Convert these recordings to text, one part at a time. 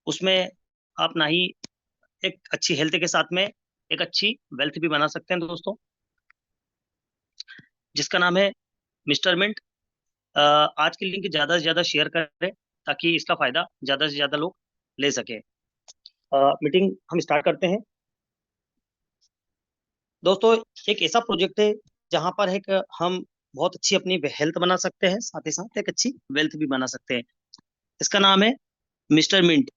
उसमें आप ना ही एक अच्छी हेल्थ के साथ में एक अच्छी वेल्थ भी बना सकते हैं दोस्तों, जिसका नाम है मिस्टर मिंट। आज की लिंक ज़्यादा से ज़्यादा शेयर करें ताकि इसका फ़ायदा ज़्यादा से ज़्यादा लोग ले सकें। मीटिंग हम स्टार्ट करते हैं दोस्तों। एक ऐसा प्रोजेक्ट है जहां पर एक हम बहुत अच्छी अपनी हेल्थ बना सकते हैं, साथ ही साथ एक अच्छी वेल्थ भी बना सकते हैं। इसका नाम है मिस्टर मिंट।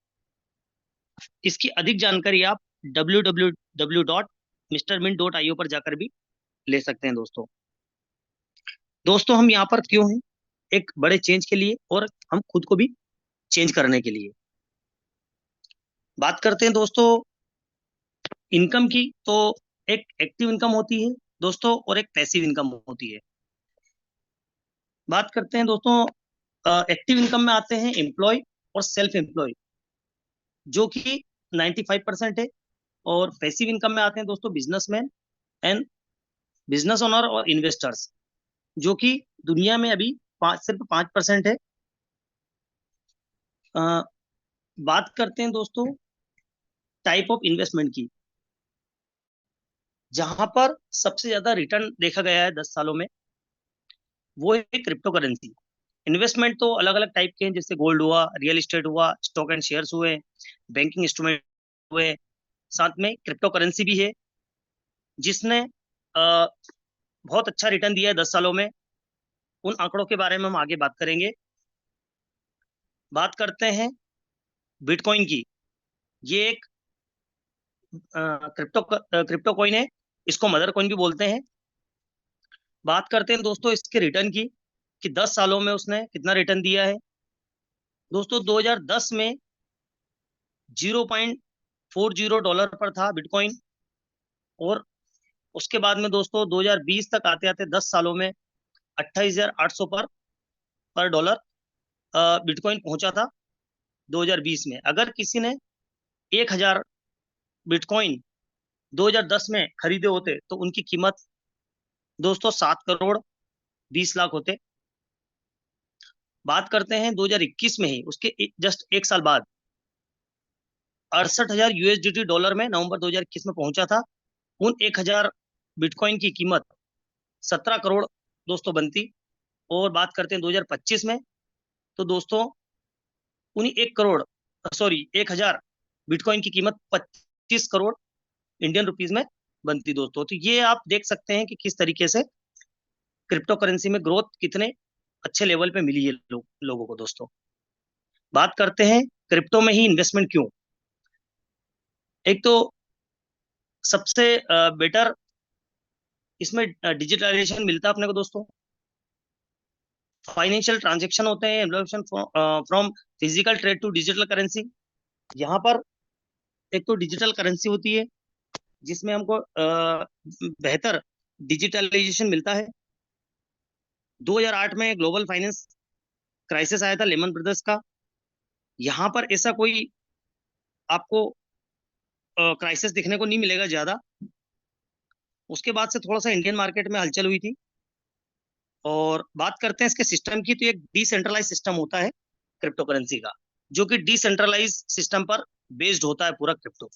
इसकी अधिक जानकारी आप www.mrmint.io पर जाकर भी ले सकते हैं दोस्तों। दोस्तों हम यहाँ पर क्यों हैं? एक बड़े चेंज के लिए और हम खुद को भी चेंज करने के लिए। बात करते हैं दोस्तों इनकम की, तो एक एक्टिव इनकम होती है दोस्तों और एक पैसिव इनकम होती है। बात करते हैं दोस्तों एक्टिव इनकम में आते हैं एम्प्लॉय और सेल्फ एम्प्लॉय, जो कि 95% है। और पैसिव इनकम में आते हैं दोस्तों बिजनेसमैन एंड बिजनेस ओनर और इन्वेस्टर्स, जो कि दुनिया में अभी सिर्फ 5% है। अ, बात करते हैं दोस्तों टाइप ऑफ इन्वेस्टमेंट की, जहां पर सबसे ज्यादा रिटर्न देखा गया है 10 सालों में, वो है क्रिप्टो करेंसी। इन्वेस्टमेंट तो अलग अलग टाइप के हैं, जैसे गोल्ड हुआ, रियल एस्टेट हुआ, स्टॉक एंड शेयर्स हुए, बैंकिंग इंस्ट्रूमेंट हुए, साथ में क्रिप्टो करेंसी भी है जिसने बहुत अच्छा रिटर्न दिया है 10 सालों में। उन आंकड़ों के बारे में हम आगे बात करेंगे। बात करते हैं बिटकॉइन की। ये एक क्रिप्टो कॉइन है, इसको मदर कॉइन भी बोलते हैं। बात करते हैं दोस्तों इसके रिटर्न की, कि 10 सालों में उसने कितना रिटर्न दिया है। दोस्तों 2010 में $0.40 पर था बिटकॉइन, और उसके बाद में दोस्तों 2020 तक आते आते 10 सालों में 28,800 पर डॉलर बिटकॉइन पहुंचा था 2020 में। अगर किसी ने 1,000 बिटकॉइन 2010 में खरीदे होते तो उनकी कीमत दोस्तों 7 करोड़ 20 लाख होते। बात करते हैं 2021 में ही, उसके जस्ट एक साल बाद 68,000 यूएसडीटी डॉलर में नवंबर 2021 में पहुंचा था। उन 1,000 बिटकॉइन की कीमत 17 करोड़ दोस्तों बनती। और बात करते हैं 2025 में, तो दोस्तों उन्हीं 1 करोड़, सॉरी 1,000 बिटकॉइन की कीमत 25 करोड़ इंडियन रुपीज में बनती दोस्तों। तो ये आप देख सकते हैं कि किस तरीके से क्रिप्टो करेंसी में ग्रोथ कितने अच्छे लेवल पे मिली है लोगों को दोस्तों। बात करते हैं क्रिप्टो में ही इन्वेस्टमेंट क्यों। एक तो सबसे बेटर इसमें डिजिटलाइजेशन मिलता है अपने को दोस्तों। फाइनेंशियल ट्रांजेक्शन होते हैं, evolution from physical trade to digital currency. यहाँ पर एक तो डिजिटल करेंसी होती है जिसमें हमको बेहतर डिजिटलाइजेशन मिलता है। 2008 में ग्लोबल फाइनेंस क्राइसिस आया था लेमन ब्रदर्स का। यहाँ पर ऐसा कोई आपको क्राइसिस दिखने को नहीं मिलेगा ज्यादा। उसके बाद से थोड़ा सा इंडियन मार्केट में हलचल हुई थी। और बात करते हैं इसके सिस्टम की, तो एक डिसेंट्रलाइज सिस्टम होता है क्रिप्टो करेंसी का, जो कि डिसेंट्रलाइज सिस्टम पर बेस्ड होता है पूरा क्रिप्टो।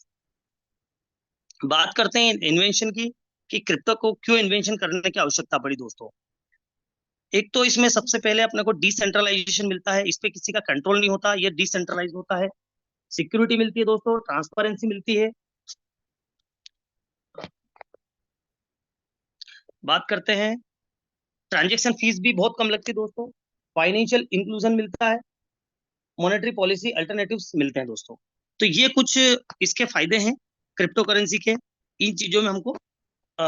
बात करते हैं इन्वेंशन की, कि क्रिप्टो को क्यों इन्वेंशन करने की आवश्यकता पड़ी दोस्तों। एक तो इसमें सबसे पहले अपने को डिसेंट्रलाइजेशन मिलता है, इस पे किसी का कंट्रोल नहीं होता, ये डिसेंट्रलाइज होता है। सिक्योरिटी मिलती है दोस्तों, ट्रांसपेरेंसी मिलती है। बात करते हैं ट्रांजेक्शन फीस भी बहुत कम लगती है दोस्तों। फाइनेंशियल इंक्लूजन मिलता है, मॉनेटरी पॉलिसी अल्टरनेटिव्स मिलते हैं दोस्तों। तो ये कुछ इसके फायदे हैं क्रिप्टो करेंसी के। इन चीजों में हमको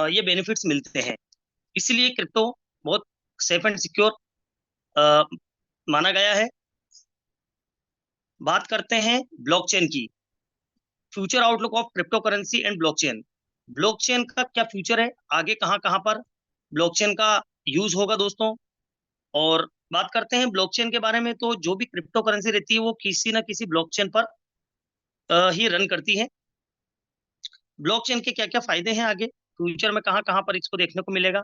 ये बेनिफिट्स मिलते हैं, इसलिए क्रिप्टो बहुत सेफ एंड सिक्योर माना गया है। बात करते हैं ब्लॉकचेन की, future outlook of crypto currency and blockchain. Blockchain का क्या फ्यूचर है, आगे कहाँ कहाँ पर ब्लॉकचेन का यूज होगा दोस्तों। और बात करते हैं ब्लॉकचेन के बारे में, तो जो भी क्रिप्टो करेंसी रहती है वो किसी ना किसी ब्लॉकचेन पर ही रन करती है। ब्लॉकचेन के क्या क्या फायदे हैं आगे फ्यूचर में, कहाँ कहाँ पर इसको देखने को मिलेगा।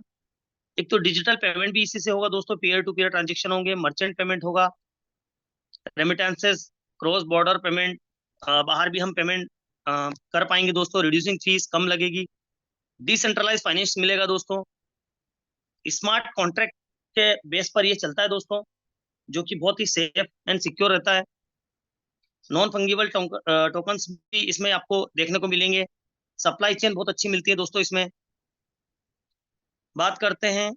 एक तो डिजिटल पेमेंट भी इसी से होगा दोस्तों, पीयर टू पीयर ट्रांजेक्शन होंगे, मर्चेंट पेमेंट होगा, रेमिटेंसेस, क्रॉस बॉर्डर पेमेंट, बाहर भी हम पेमेंट कर पाएंगे दोस्तों। रिड्यूसिंग फीस कम लगेगी। डिसेंट्रलाइज फाइनेंस मिलेगा दोस्तों। स्मार्ट कॉन्ट्रैक्ट के बेस पर ये चलता है दोस्तों, जो कि बहुत ही सेफ एंड सिक्योर रहता है। नॉन फंगिबल टोकन्स भी इसमें आपको देखने को मिलेंगे। सप्लाई चेन बहुत अच्छी मिलती है दोस्तों इसमें। बात करते हैं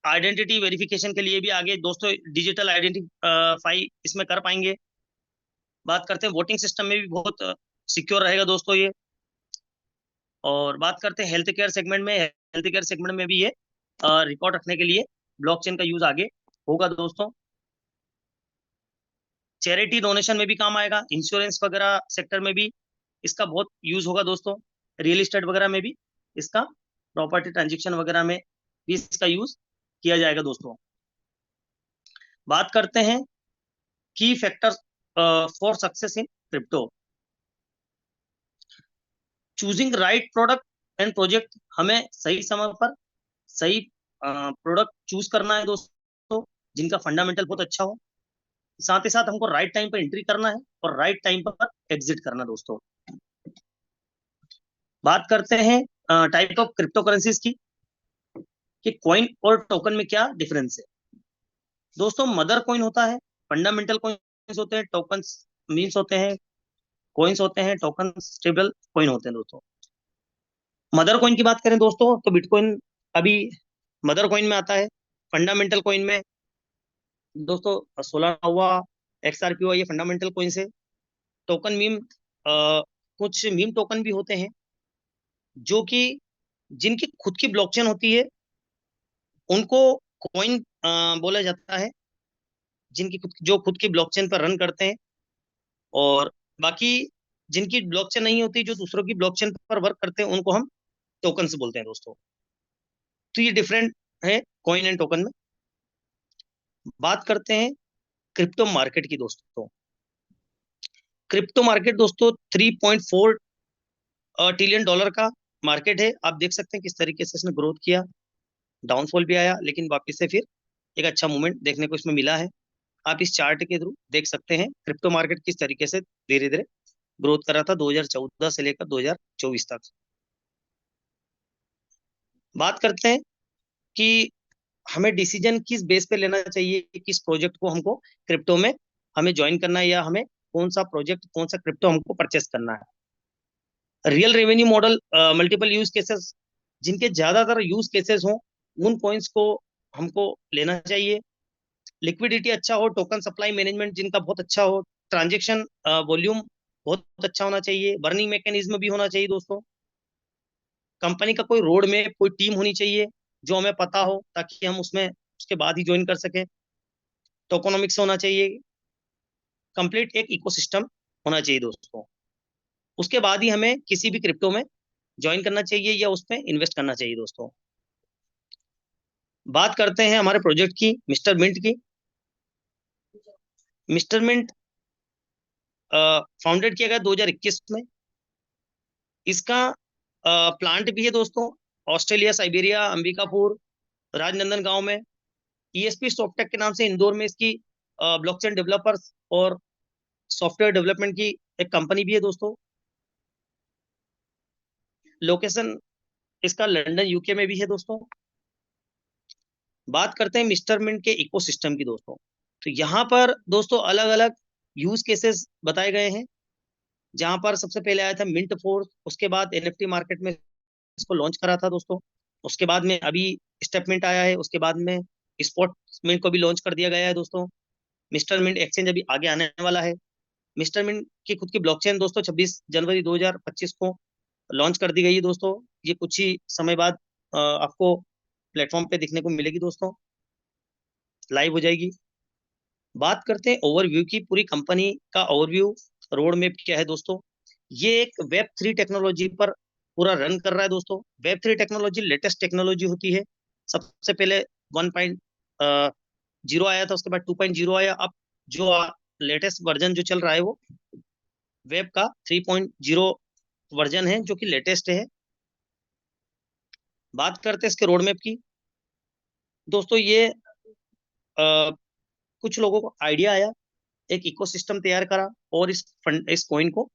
आइडेंटिटी वेरिफिकेशन के लिए भी आगे दोस्तों डिजिटल आइडेंटिफाई इसमें कर पाएंगे। बात करते हैं वोटिंग सिस्टम में भी बहुत सिक्योर रहेगा दोस्तों ये। और बात करते हैं हेल्थ केयर सेगमेंट में। हेल्थ केयर सेगमेंट में भी ये रिकॉर्ड रखने के लिए ब्लॉकचेन का यूज आगे होगा दोस्तों। चैरिटी डोनेशन में भी काम आएगा। इंश्योरेंस वगैरह सेक्टर में भी इसका बहुत यूज होगा दोस्तों। रियल एस्टेट वगैरह में भी इसका, प्रॉपर्टी ट्रांजेक्शन वगैरह में भी इसका यूज किया जाएगा दोस्तों। बात करते हैं की factors for success in crypto. Choosing right product and project, हमें सही समय पर सही प्रोडक्ट चूज करना है दोस्तों, जिनका फंडामेंटल बहुत अच्छा हो। साथ ही साथ हमको राइट टाइम पर एंट्री करना है और राइट टाइम पर एग्जिट करना दोस्तों। बात करते हैं टाइप ऑफ क्रिप्टो करेंसीज की, कि कॉइन और टोकन में क्या डिफरेंस है दोस्तों। मदर कॉइन होता है, फंडामेंटल कॉइन्स होते हैं, टोकन्स मीन्स होते हैं, कॉइन्स होते हैं, टोकन स्टेबल कॉइन होते हैं दोस्तों। मदर कॉइन की बात करें दोस्तों तो बिटकॉइन अभी मदर कॉइन में आता है। फंडामेंटल कॉइन में दोस्तों सोलाना हुआ, XRP हुआ, ये फंडामेंटल कॉइन्स है। टोकन मीम कुछ मीम टोकन भी होते हैं जो कि जिनकी खुद की ब्लॉकचेन होती है, उनको कॉइन बोला जाता है, जिनकी जो खुद की ब्लॉकचेन पर रन करते हैं। और बाकी जिनकी ब्लॉकचेन नहीं होती, जो दूसरों की ब्लॉकचेन पर वर्क करते हैं, उनको हम टोकन्स बोलते हैं दोस्तों। तो ये डिफरेंट है कॉइन एंड टोकन में। बात करते हैं क्रिप्टो मार्केट की दोस्तों। क्रिप्टो मार्केट दोस्तों 3.4 ट्रिलियन डॉलर का मार्केट है। आप देख सकते हैं किस तरीके से इसने ग्रोथ किया। डाउनफॉल भी आया, लेकिन वापस से फिर एक अच्छा मूवमेंट देखने को इसमें मिला है। आप इस चार्ट के थ्रू देख सकते हैं क्रिप्टो मार्केट किस तरीके से धीरे धीरे ग्रोथ कर रहा था 2014 से लेकर 2024 तक। बात करते हैं कि हमें डिसीजन किस बेस पे लेना चाहिए, किस प्रोजेक्ट को हमको क्रिप्टो में हमें ज्वाइन करना है, या हमें कौन सा प्रोजेक्ट, कौन सा क्रिप्टो हमको परचेस करना है। Real revenue model, multiple use cases, जिनके ज्यादातर यूज केसेस हों, उन पॉइंट्स को हमको लेना चाहिए। लिक्विडिटी अच्छा हो, टोकन सप्लाई मैनेजमेंट जिनका बहुत अच्छा हो, ट्रांजेक्शन वॉल्यूम बहुत अच्छा होना चाहिए, बर्निंग मैकेनिज्म भी होना चाहिए दोस्तों। कंपनी का कोई रोड में कोई टीम होनी चाहिए जो हमें पता हो, ताकि हम उसमें उसके बाद ही ज्वाइन कर सकें। टोकोनॉमिक्स होना चाहिए, कंप्लीट एक इकोसिस्टम होना चाहिए दोस्तों। उसके बाद ही हमें किसी भी क्रिप्टो में ज्वाइन करना चाहिए या उसमें इन्वेस्ट करना चाहिए दोस्तों। बात करते हैं हमारे प्रोजेक्ट की, मिस्टर मिंट की। मिस्टर मिंट फाउंडेड किया गया 2021 में। इसका प्लांट भी है दोस्तों, ऑस्ट्रेलिया, साइबेरिया, अंबिकापुर, राजनंदन गांव में। ESP सॉफ्टटेक के नाम से इंदौर में इसकी ब्लॉकचेन डेवलपर्स और सॉफ्टवेयर डेवलपमेंट की एक कंपनी भी है दोस्तों। लोकेशन इसका लंदन, यूके में भी है दोस्तों। बात करते हैं मिस्टर मिंट के इकोसिस्टम की दोस्तों। तो यहाँ पर दोस्तों अलग अलग यूज केसेस बताए गए हैं। जहां पर सबसे पहले आया था मिंट फोर्स, उसके बाद NFT मार्केट में इसको लॉन्च करा था दोस्तों। उसके बाद में अभी स्टेपमिंट आया है, उसके बाद में स्पॉट मिंट को भी लॉन्च कर दिया गया है दोस्तों। मिस्टर मिंट एक्सचेंज अभी आगे आने वाला है। मिस्टर मिंट की खुद की ब्लॉकचेन दोस्तों 26 जनवरी 2025 को लॉन्च कर दी गई है दोस्तों। ये कुछ ही समय बाद आपको प्लेटफॉर्म पे दिखने को मिलेगी दोस्तों, लाइव हो जाएगी। बात करते हैं ओवरव्यू की, पूरी कंपनी का ओवरव्यू, रोड मैप क्या है दोस्तों। ये एक Web3 टेक्नोलॉजी पर पूरा रन कर रहा है दोस्तों। Web3 टेक्नोलॉजी लेटेस्ट टेक्नोलॉजी होती है। सबसे पहले 1.0 आया था, उसके बाद 2.0 आया। अब जो लेटेस्ट वर्जन जो चल रहा है वो वेब का 3.0 वर्जन है, जो कि लेटेस्ट है। बात करते हैं इसके रोड मैप की दोस्तों। ये कुछ लोगों को आइडिया आया एक इकोसिस्टम तैयार करा और इस कॉइन को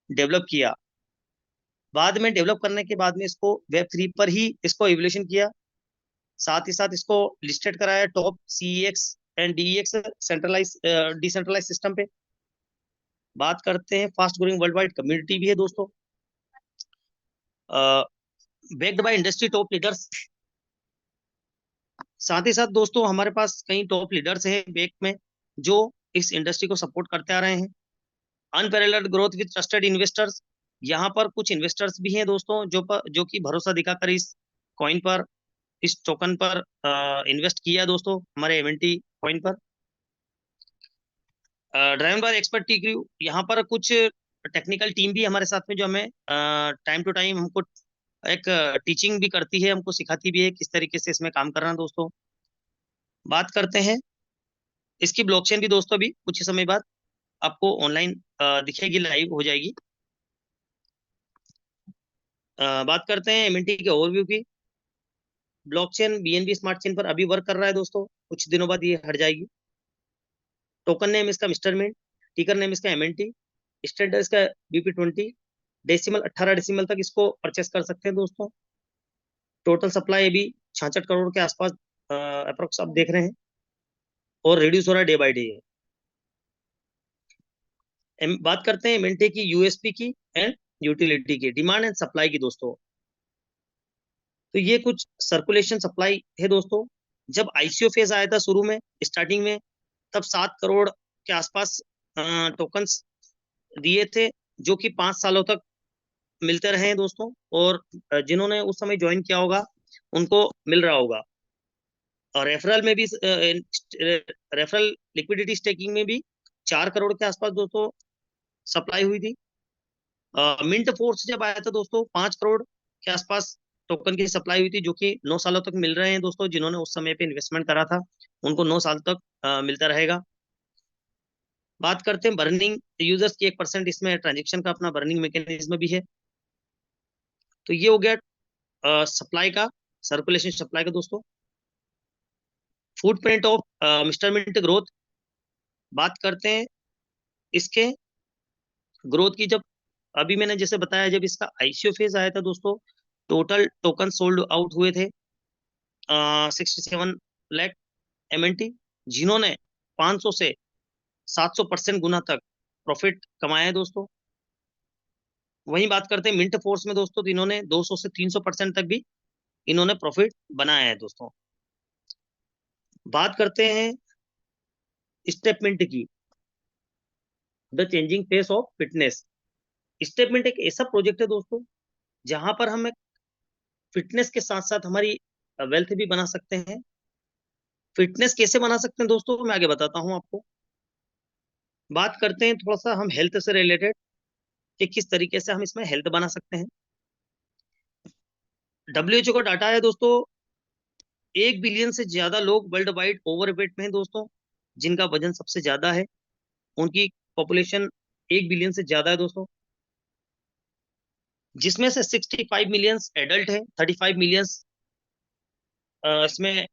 डेवलप किया। बाद में डेवलप करने के बाद में इसको Web3 पर ही इसको इवोल्यूशन किया, साथ ही साथ इसको लिस्टेड कराया top CEX and DEX centralise decentralise system पे। बात करते हैं fast growing world wide community भी है दोस्तों, backed by industry top leaders. साथ ही साथ दोस्तों हमारे पास कई टॉप लीडर्स हैं बैक में जो इस इंडस्ट्री को सपोर्ट करते आ रहे हैं। Unparalleled growth with trusted investors, यहाँ पर कुछ इन्वेस्टर्स भी हैं दोस्तों जो कि भरोसा दिखाकर इस कॉइन पर, इस टोकन पर इन्वेस्ट किया दोस्तों हमारे एमएनटी कॉइन पर। ड्राइवन बाय एक्सपर्ट टी, यहाँ पर कुछ टेक्निकल टीम भी हमारे साथ में जो हमें टाइम टू टाइम हमको एक टीचिंग भी करती है, हमको सिखाती भी है किस तरीके से इसमें काम करना है दोस्तों। बात करते हैं इसकी ब्लॉकचेन भी दोस्तों, अभी कुछ ही समय बाद आपको ऑनलाइन दिखेगी, लाइव हो जाएगी। बात करते हैं एमएनटी के ओवरव्यू की। ब्लॉकचेन BNB स्मार्ट चेन पर अभी वर्क कर रहा है दोस्तों, कुछ दिनों बाद ये हट जाएगी। टोकन नेम इसका मिस्टर मिंट, टिकर नेम इसका एमएनटी, स्टैंडर्ड इसका BP20, डेसिमल 18 डेसिमल तक इसको परचेस कर सकते हैं दोस्तों। टोटल सप्लाई अभी 66 करोड़ के आसपास अप्रोक्स आप देख रहे हैं, और रिड्यूस हो रहा है डे बाई डे। बात करते हैं एमएनटी की USP की एंड यूटिलिटी की, डिमांड एंड सप्लाई की दोस्तों। तो ये कुछ सर्कुलेशन सप्लाई है दोस्तों। जब ICO फेज आया था शुरू में स्टार्टिंग में, तब 7 करोड़ के आसपास टोकन्स दिए थे, जो कि 5 सालों तक मिलते रहे हैं दोस्तों। और जिन्होंने उस समय ज्वाइन किया होगा उनको मिल रहा होगा। और रेफरल में भी रेफरल लिक्विडिटी स्टेकिंग में भी 4 करोड़ के आसपास दोस्तों सप्लाई हुई थी। मिंट फोर्स जब आया था दोस्तों 5 करोड़ के आसपास टोकन की सप्लाई हुई थी, जो कि 9 सालों तक मिल रहे हैं दोस्तों। जिन्होंने उस समय पे इन्वेस्टमेंट करा था उनको 9 साल तक मिलता रहेगा। बात करते हैं बर्निंग यूजर्स की, 1% इसमें ट्रांजेक्शन का अपना बर्निंग मैकेनिज्म भी है। तो ये हो गया सप्लाई का, सर्कुलेशन सप्लाई का दोस्तों। Footprint of Mister Mint growth, बात करते हैं इसके ग्रोथ की। जब अभी मैंने जैसे बताया, जब इसका ICO फेज आया था दोस्तों, टोटल टोकन सोल्ड आउट हुए थे 67 लाख MNT, जिन्होंने 500 से 700% गुना तक प्रॉफिट कमाया है दोस्तों। वहीं बात करते हैं मिंट फोर्स में दोस्तों, तो इन्होंने 200 से 300% तक भी इन्होंने प्रॉफिट बनाया है दोस्तों। बात करते हैं स्टेपमिंट की, the changing face of fitness. Stepmint एक ऐसा प्रोजेक्ट है दोस्तों जहां पर हम फिटनेस के साथ साथ हमारी वेल्थ भी बना सकते हैं। फिटनेस कैसे बना सकते हैं दोस्तों, मैं आगे बताता हूं आपको। बात करते हैं थोड़ा सा हम हेल्थ से रिलेटेड, कि किस तरीके से हम इसमें हेल्थ बना सकते हैं। WHO का डाटा है दोस्तों, 1 बिलियन से ज्यादा लोग वर्ल्ड वाइड ओवरवेट में हैं दोस्तों। जिनका वजन सबसे ज्यादा है उनकी पॉपुलेशन 1 बिलियन से ज्यादा है दोस्तों, जिसमें से 65 मिलियन एडल्ट है, 35 मिलियन इसमें,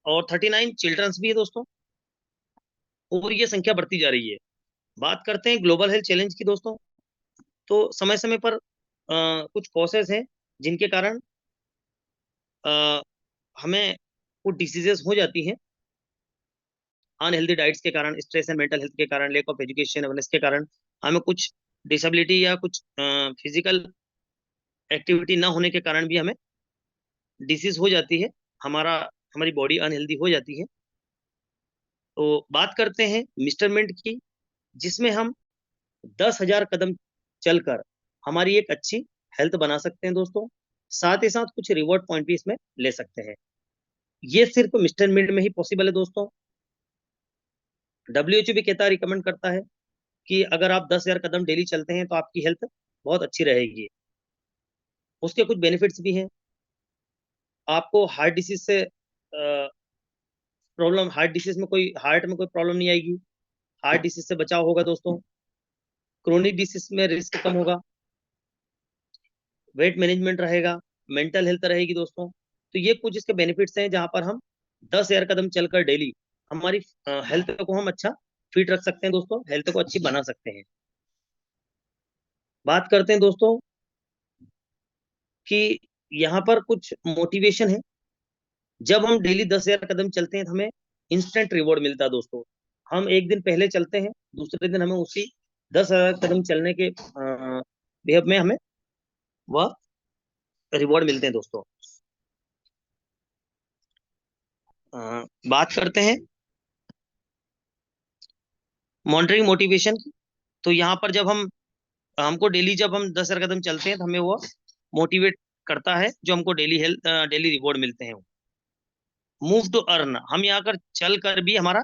और 39 चिल्ड्रंस भी है दोस्तों, और ये संख्या बढ़ती जा रही है। बात करते हैं ग्लोबल हेल्थ चैलेंज की दोस्तों, तो समय समय पर कुछ कॉसेस हैं जिनके कारण अ, हमें कुछ डिसीजेस हो जाती हैं। अनहेल्दी डाइट्स के कारण, स्ट्रेस एंड मेंटल हेल्थ के कारण, लैक ऑफ एजुकेशन अवेयरनेस के कारण हमें कुछ डिसेबिलिटी या कुछ फिजिकल एक्टिविटी ना होने के कारण भी हमें डिसीज हो जाती है, हमारी बॉडी अनहेल्दी हो जाती है। तो बात करते हैं मिस्टरमेंट की, जिसमें हम 10,000 कदम चलकर हमारी एक अच्छी हेल्थ बना सकते हैं दोस्तों। साथ ही साथ कुछ रिवॉर्ड पॉइंट भी इसमें ले सकते हैं। ये सिर्फ मिस्टरमेंट में ही पॉसिबल है दोस्तों। WHO भी कहता, रिकमेंड करता है कि अगर आप 10,000 कदम डेली चलते हैं तो आपकी हेल्थ बहुत अच्छी रहेगी। उसके कुछ बेनिफिट्स भी हैं। आपको हार्ट डिसीज से प्रॉब्लम, हार्ट में कोई प्रॉब्लम नहीं आएगी, हार्ट डिसीज से बचाव होगा दोस्तों। क्रोनिक डिसीज में रिस्क कम होगा, वेट मैनेजमेंट रहेगा, मेंटल हेल्थ रहेगी दोस्तों। तो ये कुछ इसके बेनिफिट्स हैं, जहां पर हम 10,000 कदम चलकर डेली हमारी हेल्थ को हम अच्छा फिट रख सकते हैं दोस्तों, हेल्थ को अच्छी बना सकते हैं। बात करते हैं दोस्तों कि यहाँ पर कुछ मोटिवेशन है। जब हम डेली 10,000 कदम चलते हैं तो हमें इंस्टेंट रिवॉर्ड मिलता है दोस्तों। हम एक दिन पहले चलते हैं, दूसरे दिन हमें उसी 10,000 कदम चलने के बेहद में हमें वह रिवॉर्ड मिलते हैं दोस्तों। बात करते हैं मॉनिटरिंग मोटिवेशन की। तो यहाँ पर जब हमको डेली जब हम 10,000 कदम चलते हैं तो हमें वो मोटिवेट करता है, जो हमको डेली रिवॉर्ड मिलते हैं। मूव टू अर्न, हम यहाँ कर चल कर भी हमारा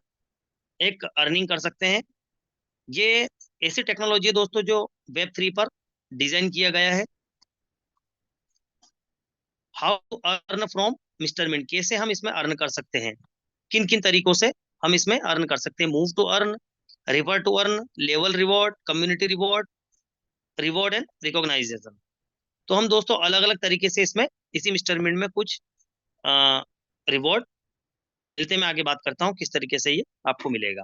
एक अर्निंग कर सकते हैं। ये ऐसी टेक्नोलॉजी है दोस्तों जो Web3 पर डिजाइन किया गया है। How to earn from Mister Mint, कैसे हम इसमें अर्न कर सकते हैं, किन किन तरीकों से हम इसमें अर्न कर सकते हैं। Move to earn, river to earn, level reward, community reward, reward and recognition. तो हम दोस्तों अलग अलग तरीके से इसमें इसी मिस्टर मिंट में कुछ रिवॉर्ड मिलते, मैं आगे बात करता हूँ किस तरीके से ये आपको मिलेगा।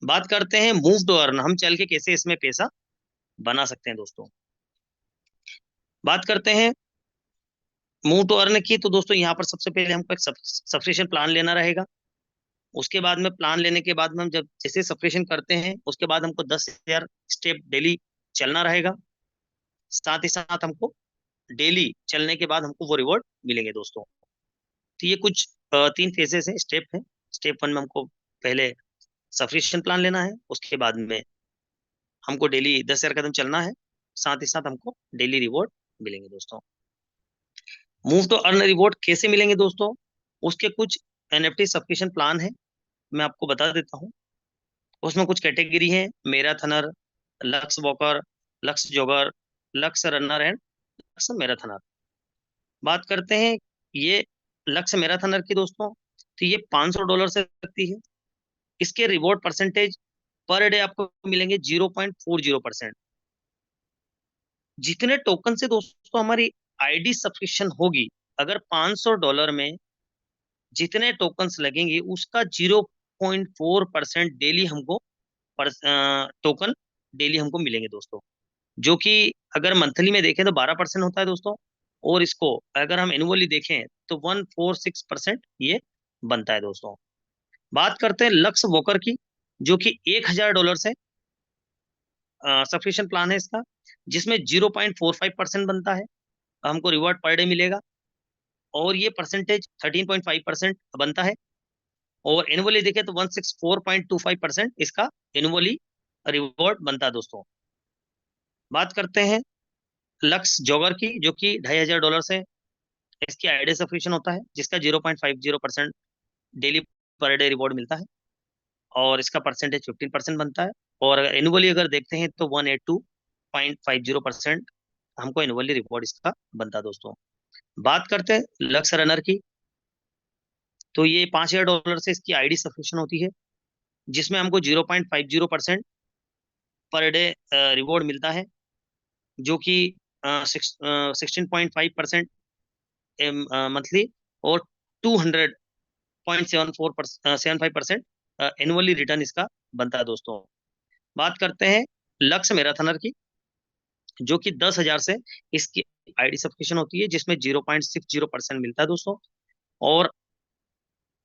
बात करते हैं मूव टू अर्न, हम चल के कैसे इसमें पैसा बना सकते हैं दोस्तों। बात करते हैं मूव टू अर्न की। तो दोस्तों यहाँ पर सबसे पहले हमको एक सब्सक्रिप्शन प्लान लेना रहेगा। उसके बाद में प्लान लेने के बाद में हम जब जैसे सब्सक्रिप्शन करते हैं उसके बाद हमको 10,000 स्टेप डेली चलना रहेगा। साथ ही साथ हमको डेली चलने के बाद हमको वो रिवॉर्ड मिलेंगे दोस्तों। तो ये कुछ 3 फेजेस है, स्टेप है। स्टेप 1 में हमको पहले सब्सक्रिप्शन प्लान लेना है, उसके बाद में हमको डेली 10,000 कदम चलना है, साथ ही साथ हमको डेली रिवॉर्ड मिलेंगे दोस्तों। मूव टू अर्न रिवॉर्ड कैसे मिलेंगे दोस्तों, उसके कुछ NFT सब्सक्रिप्शन प्लान है, मैं आपको बता देता हूँ। उसमें कुछ कैटेगरी है, marathoner, lux walker, lux jogger, lux runner and lux marathoner. बात करते हैं ये लक्स मैराथनर की दोस्तों, तो ये $500 से लगती है। इसके रिवॉर्ड परसेंटेज पर डे आपको मिलेंगे 0.40%। जितने टोकन से दोस्तों हमारी ID सब्सक्रिप्शन होगी, अगर $500 में जितने टोकन्स लगेंगे उसका 0.4% डेली हमको टोकन डेली हमको मिलेंगे दोस्तों। जो कि अगर मंथली में देखें तो 12% होता है दोस्तों, और इसको अगर हम एनुअली देखें तो 146% ये बनता है दोस्तों। बात करते हैं लक्स वॉकर की, जो कि $1,000 से सब्सक्रिप्शन प्लान है इसका, जिसमें 0.45% बनता है, हमको रिवॉर्ड पर डे मिलेगा। और ये परसेंटेज 13.5% बनता है, और एनुअली देखें तो 164.25% इसका एनुअली रिवॉर्ड बनता है दोस्तों। बात करते हैं लक्स जॉगर की, जो कि $2,500 से इसकी आईडी सब्सक्रिप्शन होता है, जिसका 0.50% डेली पर डे रिवॉर्ड मिलता है, और इसका परसेंटेज 15% बनता है। और एनुअली अगर देखते हैं तो 182.50% हमको एनुअली रिवॉर्ड इसका बनता है दोस्तों। बात करते हैं लक्स रनर की, तो ये $5,000 से इसकी आईडी सब्सक्रिप्शन होती है, जिसमें हमको 0.50% पर डे रिवॉर्ड मिलता है, जो कि 16.5% मंथली, और 200.75% एनुअली रिटर्न इसका बनता है दोस्तों। बात करते हैं लक्स मैराथनर की, जो कि 10,000 से इसकी आईडी सब्सक्रिप्शन होती है, जिसमें 0.60% मिलता है दोस्तों, और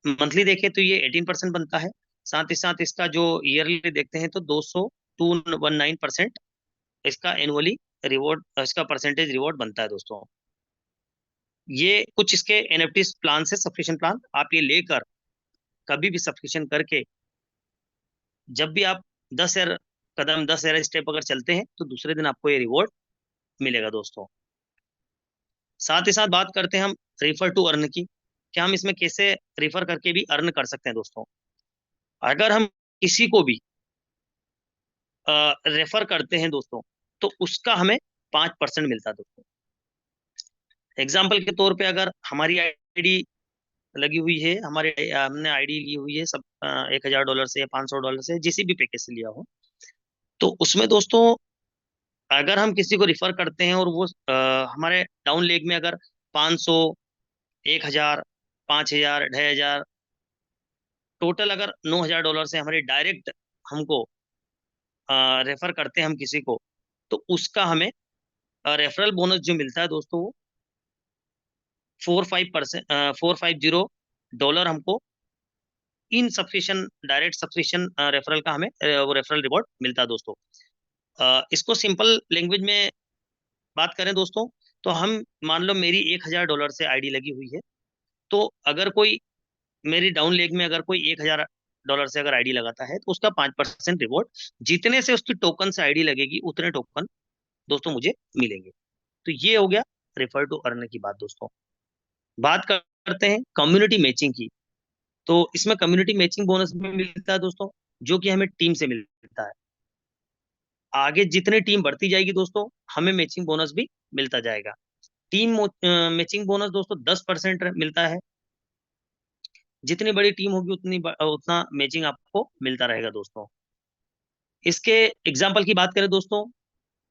मंथली देखें तो ये 18% बनता है। साथ ही साथ इसका जो ईयरली देखते हैं तो 219% इसका एनुअली रिवॉर्ड, इसका परसेंटेज रिवॉर्ड बनता है दोस्तों। ये कुछ इसके NFT प्लान से सब्सक्रिप्शन प्लान, आप ये लेकर कभी भी सब्सक्रिप्शन करके जब भी आप 10,000 कदम, 10,000 स्टेप अगर चलते हैं तो दूसरे दिन आपको ये रिवॉर्ड मिलेगा दोस्तों। साथ ही साथ बात करते हैं हम रेफर टू अर्न की, कि हम इसमें कैसे रेफर करके भी अर्न कर सकते हैं दोस्तों। अगर हम किसी को भी रेफर करते हैं दोस्तों, तो उसका हमें 5% मिलता है दोस्तों। एग्जाम्पल के तौर पे अगर हमारी आईडी लगी हुई है, हमारे हमने आईडी ली हुई है सब $1,000 से या $500 से, जिसी भी पैकेज से लिया हो, तो उसमें दोस्तों अगर हम किसी को रिफर करते हैं और वो हमारे डाउन लेग में अगर 500, 1,000, 5,000, 2,500 टोटल अगर $9,000 से हमारे डायरेक्ट हमको रेफर करते हैं हम किसी को, तो उसका हमें रेफरल बोनस जो मिलता है दोस्तों, वो 45%, $450 हमको इन सब्सक्रिप्शन, डायरेक्ट सब्सक्रिप्शन रेफरल का हमें वो रेफरल रिवॉर्ड मिलता है दोस्तों। इसको सिंपल लैंग्वेज में बात करें दोस्तों, तो हम मान लो मेरी $1,000 से आईडी लगी हुई है, तो अगर कोई मेरी डाउन लेग में अगर कोई $1,000 से अगर आईडी लगाता है, तो उसका 5% रिवॉर्ड, जितने से उसकी टोकन से आईडी लगेगी उतने टोकन दोस्तों मुझे मिलेंगे। तो ये हो गया रेफर टू अर्न की बात दोस्तों। बात करते हैं कम्युनिटी मैचिंग की। तो इसमें कम्युनिटी मैचिंग बोनस भी मिलता है दोस्तों, जो कि हमें टीम से मिलता है। आगे जितनी टीम बढ़ती जाएगी दोस्तों, हमें मैचिंग बोनस भी मिलता जाएगा। टीम मैचिंग बोनस दोस्तों 10% मिलता है। जितनी बड़ी टीम होगी उतना मैचिंग आपको मिलता रहेगा दोस्तों। इसके एग्जाम्पल की बात करें दोस्तों,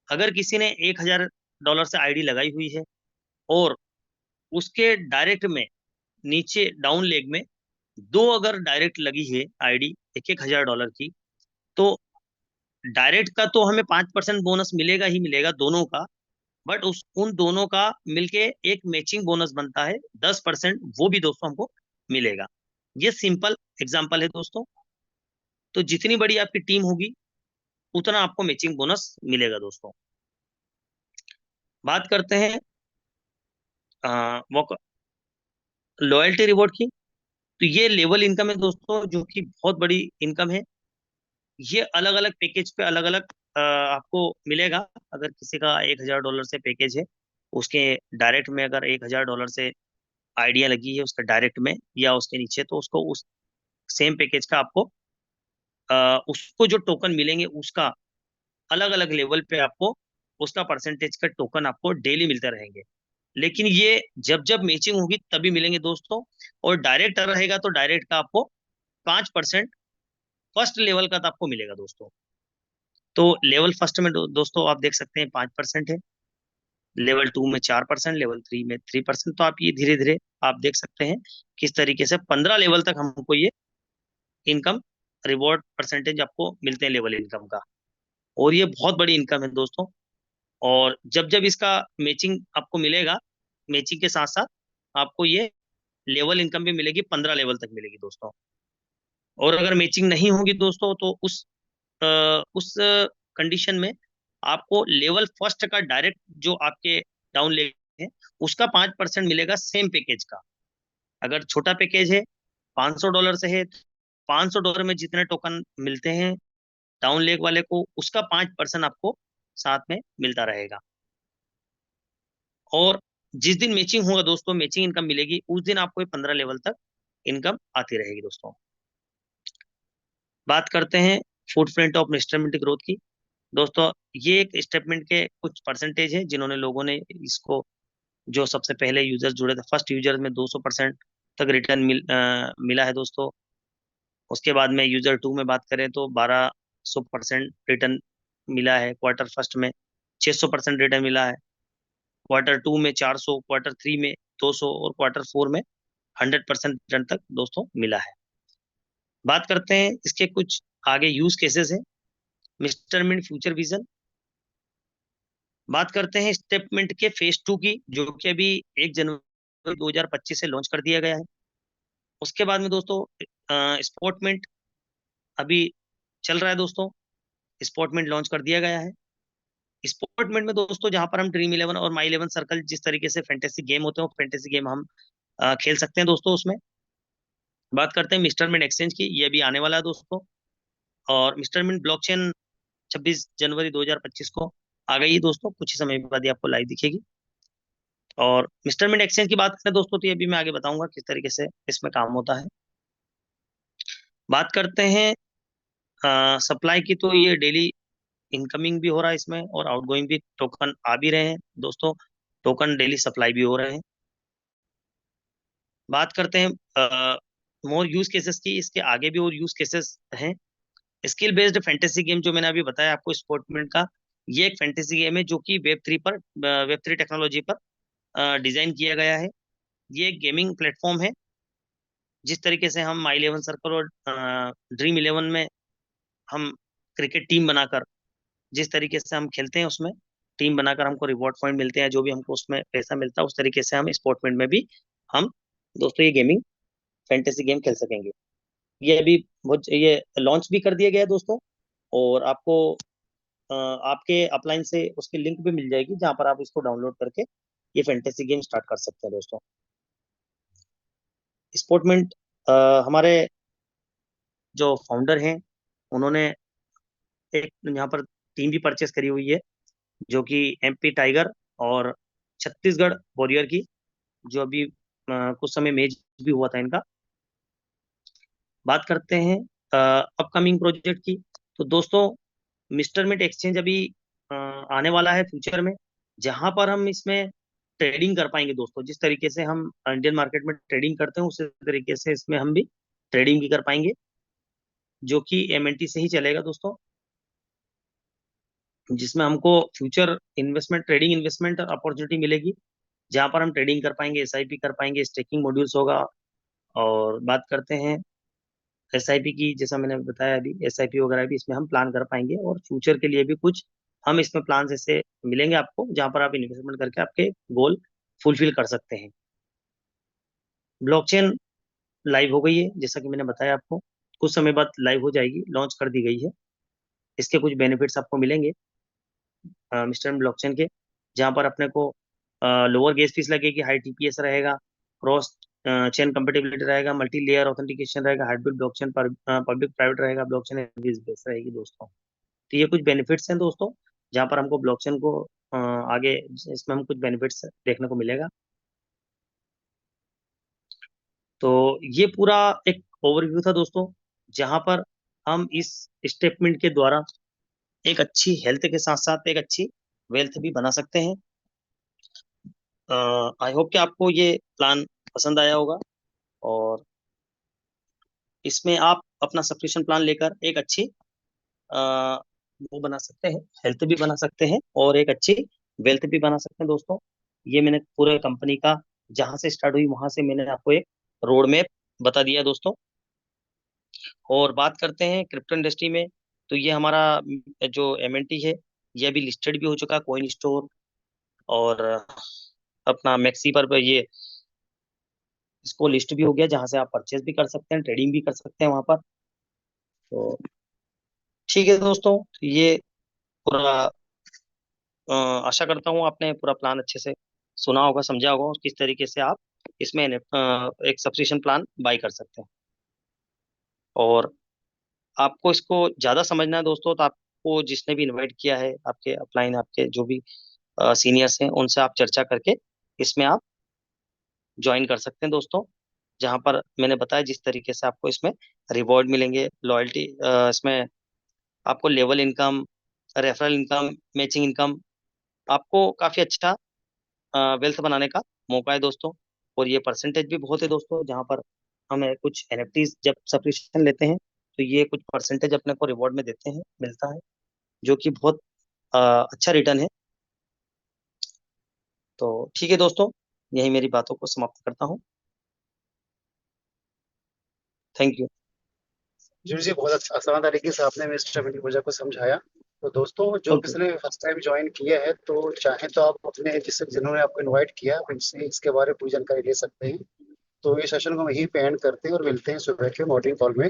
अगर किसी ने $1,000 से आईडी लगाई हुई है और उसके डायरेक्ट में नीचे डाउन लेग में दो अगर डायरेक्ट लगी है आईडी $1,000 की, तो डायरेक्ट का तो हमें 5% बोनस मिलेगा ही मिलेगा दोनों का, बट उस उन दोनों का मिलके एक मैचिंग बोनस बनता है 10%, वो भी दोस्तों हमको मिलेगा। ये सिंपल एग्जांपल है दोस्तों। तो जितनी बड़ी आपकी टीम होगी उतना आपको मैचिंग बोनस मिलेगा दोस्तों। बात करते हैं वो लॉयल्टी रिवॉर्ड की। तो ये लेवल इनकम है दोस्तों, जो कि बहुत बड़ी इनकम है। ये अलग अलग पैकेज पे अलग अलग आपको मिलेगा। अगर किसी का $1,000 से पैकेज है, उसके डायरेक्ट में अगर $1,000 से आइडिया लगी है उसका डायरेक्ट में या उसके नीचे, तो उसको उस सेम पैकेज का आपको उसको जो टोकन मिलेंगे उसका अलग अलग लेवल पे आपको उसका परसेंटेज का टोकन आपको डेली मिलते रहेंगे। लेकिन ये जब जब मैचिंग होगी तभी मिलेंगे दोस्तों। और डायरेक्ट रहेगा तो डायरेक्ट का आपको 5% फर्स्ट लेवल का तो आपको मिलेगा दोस्तों। तो लेवल फर्स्ट में दोस्तों आप देख सकते हैं 5% है, लेवल 2 में 4%, लेवल 3 में 3%। तो आप ये धीरे धीरे आप देख सकते हैं किस तरीके से 15 लेवल तक हमको ये इनकम रिवॉर्ड परसेंटेज आपको मिलते हैं लेवल इनकम का। और ये बहुत बड़ी इनकम है दोस्तों। और जब जब इसका मैचिंग आपको मिलेगा, मैचिंग के साथ साथ आपको ये लेवल इनकम भी मिलेगी, 15 लेवल तक मिलेगी दोस्तों। और अगर मैचिंग नहीं होगी दोस्तों, तो उस कंडीशन में आपको लेवल फर्स्ट का डायरेक्ट जो आपके डाउन लेग है उसका 5% मिलेगा सेम पैकेज का। अगर छोटा पैकेज है $500 से है, $500 में जितने टोकन मिलते हैं डाउन लेग वाले को, उसका 5% आपको साथ में मिलता रहेगा। और जिस दिन मैचिंग होगा दोस्तों, मैचिंग इनकम मिलेगी, उस दिन आपको 15 लेवल तक इनकम आती रहेगी दोस्तों। बात करते हैं फुटप्रिंट ऑफ इंस्ट्रूमेंट ग्रोथ की। दोस्तों ये एक स्टेटमेंट के कुछ परसेंटेज है जिन्होंने लोगों ने इसको, जो सबसे पहले यूजर जुड़े थे फर्स्ट यूजर में 200% तक रिटर्न मिला है दोस्तों। उसके बाद में यूजर 2 में बात करें तो 1200% रिटर्न मिला है। क्वार्टर फर्स्ट में 600% रिटर्न मिला है। क्वार्टर 2 में 400, क्वार्टर 3 में 200 और क्वार्टर 4 में 100% रिटर्न तक दोस्तों मिला है। बात करते हैं इसके कुछ आगे यूज केसेस है। Mister Mint future vision. बात करते हैं स्टेटमेंट के फेज 2 की, जो कि अभी 1 जनवरी 2025 से लॉन्च कर दिया गया है। उसके बाद में दोस्तों स्पोर्टमेंट अभी चल रहा है दोस्तों। स्पोर्टमेंट लॉन्च कर दिया गया है। स्पोर्टमेंट में दोस्तों जहां पर हम ड्रीम 11 और माई 11 सर्कल जिस तरीके से फैंटेसी गेम होते हैं, वो फैंटेसी गेम हम खेल सकते हैं दोस्तों उसमें। बात करते हैं मिस्टर मिंट एक्सचेंज की, ये भी आने वाला है दोस्तों। और मिस्टर मिंट ब्लॉकचेन 26 जनवरी 2025 को आ गई है दोस्तों, कुछ ही समय बाद ये आपको लाइव दिखेगी। और मिस्टर मिंट एक्सचेंज की बात करें दोस्तों, तो ये भी मैं आगे बताऊंगा किस तरीके से इसमें काम होता है। बात करते हैं सप्लाई की, तो ये डेली इनकमिंग भी हो रहा है इसमें और आउटगोइंग भी टोकन आ भी रहे हैं दोस्तों। टोकन डेली सप्लाई भी हो रहे हैं। बात करते हैं मोर यूज केसेस की, इसके आगे भी और यूज केसेस हैं। स्किल बेस्ड फैंटेसी गेम जो मैंने अभी बताया आपको स्पोर्टमेंट का, ये एक फैंटेसी गेम है जो कि वेब 3 टेक्नोलॉजी पर डिजाइन किया गया है। ये एक गेमिंग प्लेटफॉर्म है जिस तरीके से हम माई 11 सर्कल और ड्रीम 11 में हम क्रिकेट टीम बनाकर, जिस तरीके से हम खेलते हैं उसमें टीम बनाकर हमको रिवॉर्ड पॉइंट मिलते हैं, जो भी हमको उसमें पैसा मिलता है, उस तरीके से हम स्पोर्टमेंट में भी हम दोस्तों ये गेमिंग फैंटेसी गेम खेल सकेंगे। ये अभी बहुत ये लॉन्च भी कर दिया गया है दोस्तों, और आपको आपके अपलाइन से उसकी लिंक भी मिल जाएगी, जहां पर आप इसको डाउनलोड करके ये फैंटेसी गेम स्टार्ट कर सकते हैं दोस्तों। स्पोर्टमेंट हमारे जो फाउंडर हैं, उन्होंने एक यहाँ पर टीम भी परचेस करी हुई है, जो कि MP टाइगर और छत्तीसगढ़ वॉरियर की, जो अभी कुछ समय मैच भी हुआ था इनका। बात करते हैं अपकमिंग प्रोजेक्ट की, तो दोस्तों मिस्टर मिट एक्सचेंज अभी आने वाला है फ्यूचर में, जहां पर हम इसमें ट्रेडिंग कर पाएंगे दोस्तों। जिस तरीके से हम इंडियन मार्केट में ट्रेडिंग करते हैं, उसी तरीके से इसमें हम भी ट्रेडिंग भी कर पाएंगे, जो कि MNT से ही चलेगा दोस्तों, जिसमें हमको future investment, trading investment opportunity मिलेगी, जहां पर हम ट्रेडिंग कर पाएंगे, SIP कर पाएंगे, स्टेकिंग मॉड्यूल्स होगा। और बात करते हैं SIP की, जैसा मैंने बताया अभी, SIP वगैरह भी इसमें हम प्लान कर पाएंगे, और फ्यूचर के लिए भी कुछ हम इसमें प्लान ऐसे मिलेंगे आपको, जहां पर आप इन्वेस्टमेंट करके आपके गोल फुलफिल कर सकते हैं। ब्लॉकचेन लाइव हो गई है, जैसा कि मैंने बताया आपको, कुछ समय बाद लाइव हो जाएगी, लॉन्च कर दी गई है। इसके कुछ बेनिफिट्स आपको मिलेंगे मिस्टर ब्लॉकचेन के, जहां पर अपने को लोअर गैस फीस लगेगी, हाई TPS रहेगा, क्रॉस चेन कंपेटिबिलिटी रहेगा, मल्टी लेयर ऑथेंटिकेशन रहेगा, हाइब्रिड ब्लॉकचेन, पब्लिक प्राइवेट रहेगा, ब्लॉकचेन बेस रहेगी दोस्तों। तो ये कुछ बेनिफिट्स हैं दोस्तों, जहां पर हमको ब्लॉकचेन को आगे इसमें हम कुछ बेनिफिट्स देखने को मिलेगा। तो ये पूरा एक ओवरव्यू था दोस्तों, जहां पर हम इस स्टेटमेंट के द्वारा एक अच्छी हेल्थ के साथ साथ एक अच्छी वेल्थ भी बना सकते हैं। आई होप कि आपको ये प्लान पसंद आया होगा, और इसमें आप अपना सब्सक्रिप्शन प्लान लेकर एक अच्छी अ, वो बना सकते हैं, हेल्थ भी बना सकते हैं और एक अच्छी वेल्थ भी बना सकते हैं दोस्तों। ये मैंने पूरे कंपनी का जहां से स्टार्ट हुई वहां से मैंने आपको एक रोड मैप बता दिया दोस्तों। और बात करते हैं क्रिप्टो इंडस्ट्री में, तो ये हमारा जो MNT है, ये अभी लिस्टेड भी हो चुका है कॉइन स्टोर, और अपना मैक्सी पर ये इसको लिस्ट भी हो गया, जहां से आप परचेज भी कर सकते हैं, ट्रेडिंग भी कर सकते हैं वहां पर। तो ठीक है दोस्तों, ये पूरा आशा करता हूँ आपने पूरा प्लान अच्छे से सुना होगा, समझा होगा, और किस तरीके से आप इसमें एक सब्सक्रिप्शन प्लान बाई कर सकते हैं। और आपको इसको ज़्यादा समझना है दोस्तों, तो आपको जिसने भी इनवाइट किया है, आपके अपलाइन, आपके जो भी सीनियर्स हैं, उनसे आप चर्चा करके इसमें आप ज्वाइन कर सकते हैं दोस्तों। जहां पर मैंने बताया जिस तरीके से आपको इसमें रिवॉर्ड मिलेंगे, लॉयल्टी, इसमें आपको level income, referral income, matching income, आपको काफ़ी अच्छा वेल्थ बनाने का मौका है दोस्तों। और ये परसेंटेज भी बहुत है दोस्तों, जहाँ पर हमें कुछ NFTs जब सब्सक्रिप्शन लेते हैं, तो ये कुछ परसेंटेज अपने को रिवॉर्ड में देते हैं, मिलता है, जो कि बहुत अ, अच्छा रिटर्न है। तो ठीक है दोस्तों, यही मेरी बातों को समाप्त करता हूँ। Thank you. जी जी, बहुत अच्छा आसान तरीके से आपने मिस्टर मिनी पूजा को समझाया। तो दोस्तों, जो ओके। किसी ने फर्स्ट टाइम ज्वाइन किया है, तो चाहे तो आप अपने जिन्होंने आपको इनवाइट किया आप इनसे इसके बारे में पूरी जानकारी ले सकते हैं। तो इस सेशन को हम यहीं पे एंड करते हैं और मिलते हैं सुबह के मॉर्निंग कॉल में।